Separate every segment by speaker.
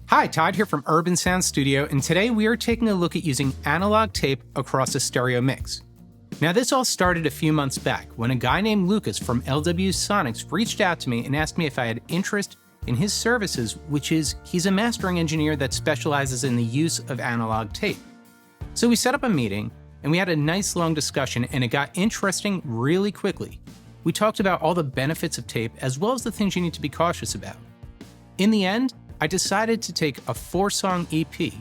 Speaker 1: Hi, Todd here from Urban Sound Studio, and today we are taking a look at using analog tape across a stereo mix. Now, this all started a few months back when a guy named Lucas from LW Sonics reached out to me and asked me if I had interest in his services, which is he's a mastering engineer that specializes in the use of analog tape. So we set up a meeting, and we had a nice long discussion, and it got interesting really quickly. We talked about all the benefits of tape as well as the things you need to be cautious about. In the end, I decided to take a 4-song EP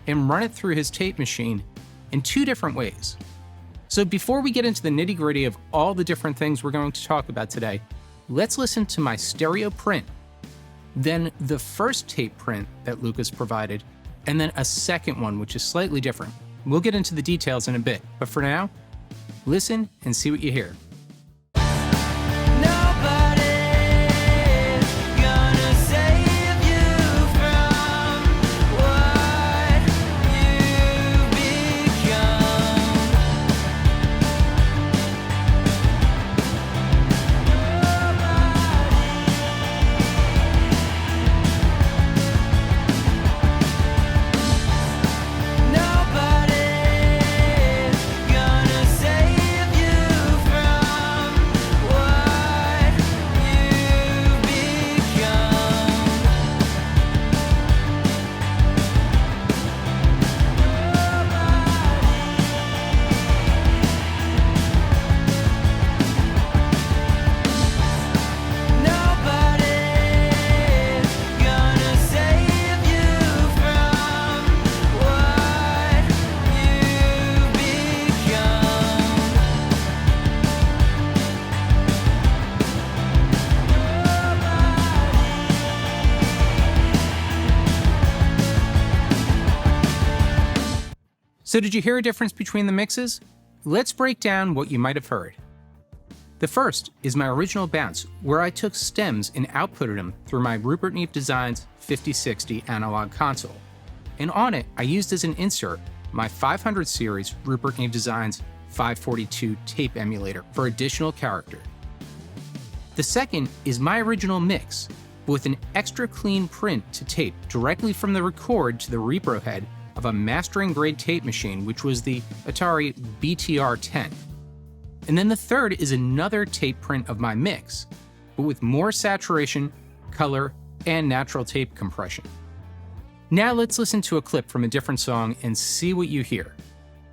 Speaker 1: and run it through his tape machine in 2 different ways. So before we get into the nitty-gritty of all the different things we're going to talk about today, let's listen to my stereo print, then the first tape print that Lucas provided, and then a second one which is slightly different. We'll get into the details in a bit, but for now, listen and see what you hear. So did you hear a difference between the mixes? Let's break down what you might have heard. The first is my original bounce, where I took stems and outputted them through my Rupert Neve Designs 5060 analog console. And on it, I used as an insert my 500 series Rupert Neve Designs 542 tape emulator for additional character. The second is my original mix, with an extra clean print to tape directly from the record to the repro head of a mastering grade tape machine, which was the Atari BTR-10. And then the third is another tape print of my mix, but with more saturation, color, and natural tape compression. Now let's listen to a clip from a different song and see what you hear.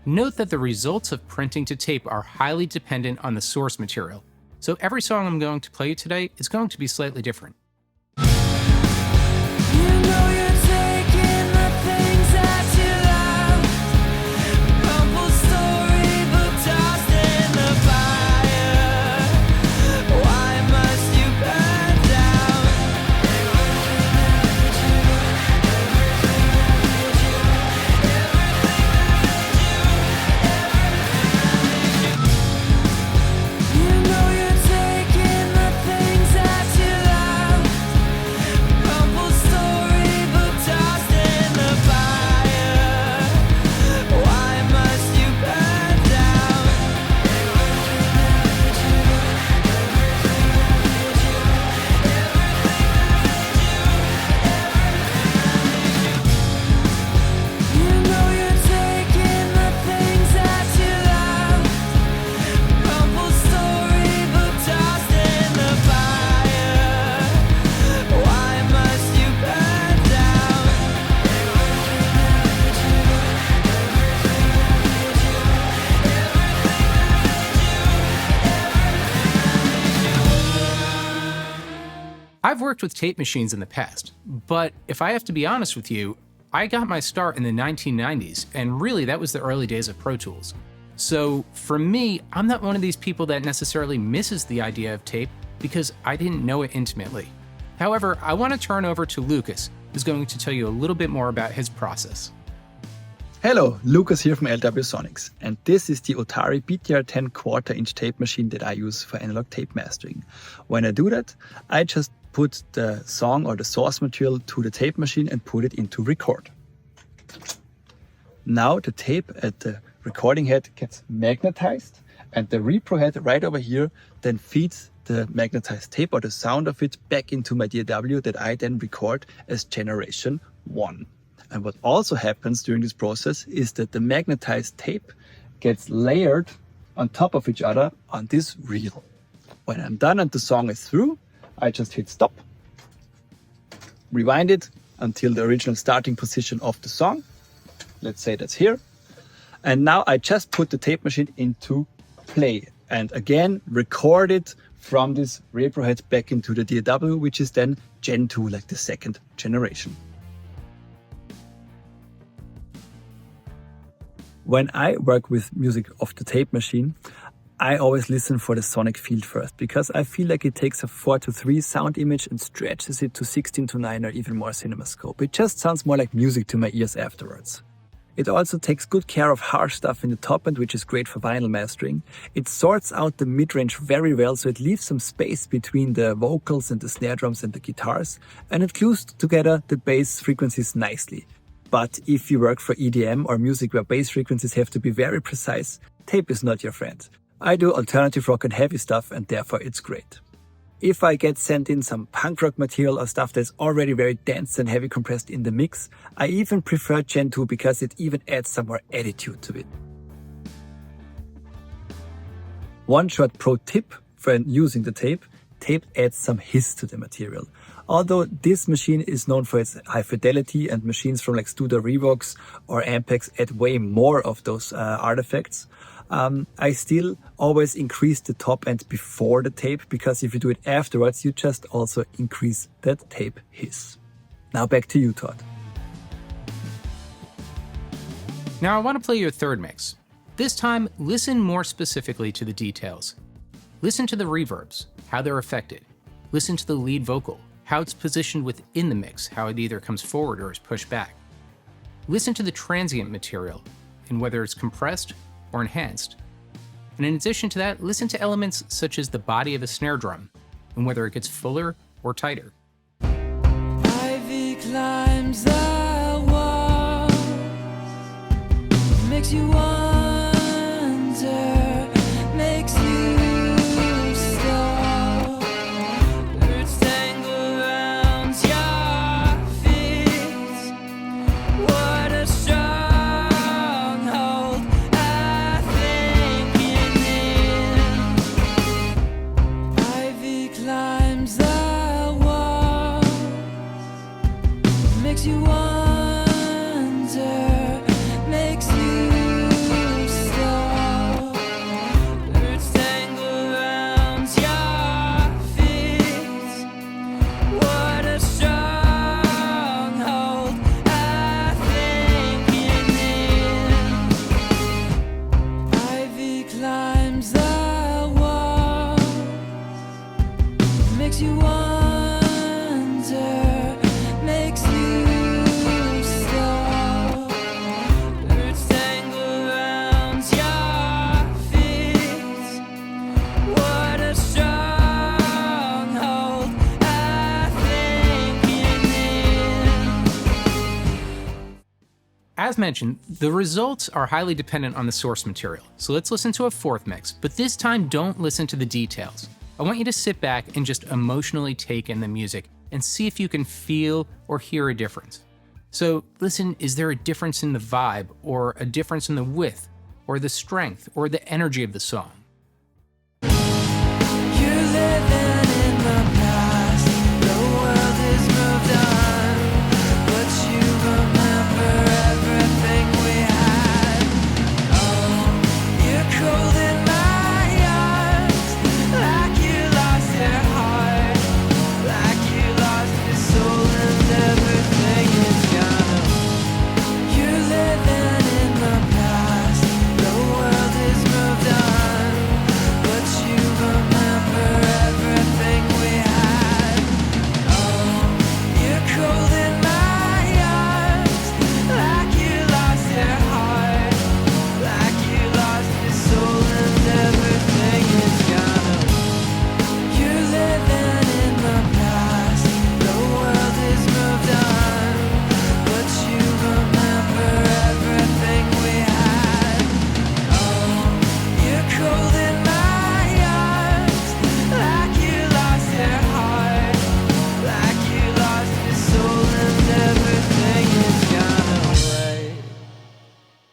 Speaker 1: Note that the results of printing to tape are highly dependent on the source material, so every song I'm going to play you today is going to be slightly different. I've worked with tape machines in the past, but if I have to be honest with you, I got my start in the 1990s, and really that was the early days of Pro Tools. So for me, I'm not one of these people that necessarily misses the idea of tape because I didn't know it intimately. However, I want to turn over to Lucas, who's going to tell you a little bit more about his process.
Speaker 2: Hello, Lucas here from LW Sonics, and this is the Atari BTR-10 1/4-inch tape machine that I use for analog tape mastering. When I do that, I just put the song or the source material to the tape machine and put it into record. Now the tape at the recording head gets magnetized, and the repro head right over here then feeds the magnetized tape or the sound of it back into my DAW that I then record as generation 1. And what also happens during this process is that the magnetized tape gets layered on top of each other on this reel. When I'm done and the song is through, I just hit stop, rewind it until the original starting position of the song. Let's say that's here. And now I just put the tape machine into play and again record it from this Reprohead back into the DAW, which is then Gen 2, like the second generation. When I work with music off the tape machine, I always listen for the sonic field first, because I feel like it takes a 4:3 sound image and stretches it to 16:9 or even more CinemaScope. It just sounds more like music to my ears afterwards. It also takes good care of harsh stuff in the top end, which is great for vinyl mastering. It sorts out the mid-range very well, so it leaves some space between the vocals and the snare drums and the guitars, and it glues together the bass frequencies nicely. But if you work for EDM or music where bass frequencies have to be very precise, tape is not your friend. I do alternative rock and heavy stuff, and therefore it's great. If I get sent in some punk rock material or stuff that's already very dense and heavy compressed in the mix, I even prefer Gen 2 because it even adds some more attitude to it. One short pro tip for using the tape adds some hiss to the material. Although this machine is known for its high fidelity and machines from like Studer Revox or Ampex add way more of those artifacts, I still always increase the top end before the tape, because if you do it afterwards, you just also increase that tape hiss. Now back to you, Todd.
Speaker 1: Now I want to play your third mix. This time, listen more specifically to the details. Listen to the reverbs, how they're affected. Listen to the lead vocal, how it's positioned within the mix, how it either comes forward or is pushed back. Listen to the transient material, and whether it's compressed or enhanced. And in addition to that, listen to elements such as the body of a snare drum, and whether it gets fuller or tighter.
Speaker 3: Ivy climbs the wall, makes you wonder, makes you stall. Birds tangle around your feet. What a stronghold I think you need. Ivy climbs the wall, makes you wonder, makes you stall. Birds tangle around your feet. What a stronghold I think you need. Ivy climbs the wall, makes you wonder, makes you stall. Birds tangle around your feet. What a stronghold I think you need.
Speaker 1: As mentioned, the results are highly dependent on the source material, so let's listen to a fourth mix, but this time don't listen to the details. I want you to sit back and just emotionally take in the music and see if you can feel or hear a difference. So listen, is there a difference in the vibe, or a difference in the width, or the strength, or the energy of the song?
Speaker 3: You're living in the past, the world has moved on, but you remember everything we had. Oh, you're cold in my arms, like you lost your heart, like you lost your soul and everything is gone. You're living in the past, the world has moved on, but you remember everything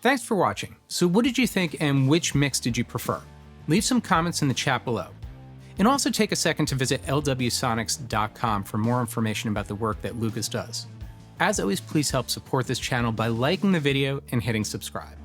Speaker 1: Thanks for watching. So what did you think and which mix did you prefer? Leave some comments in the chat below. And also take a second to visit lwsonics.com for more information about the work that Lucas does. As always, please help support this channel by liking the video and hitting subscribe.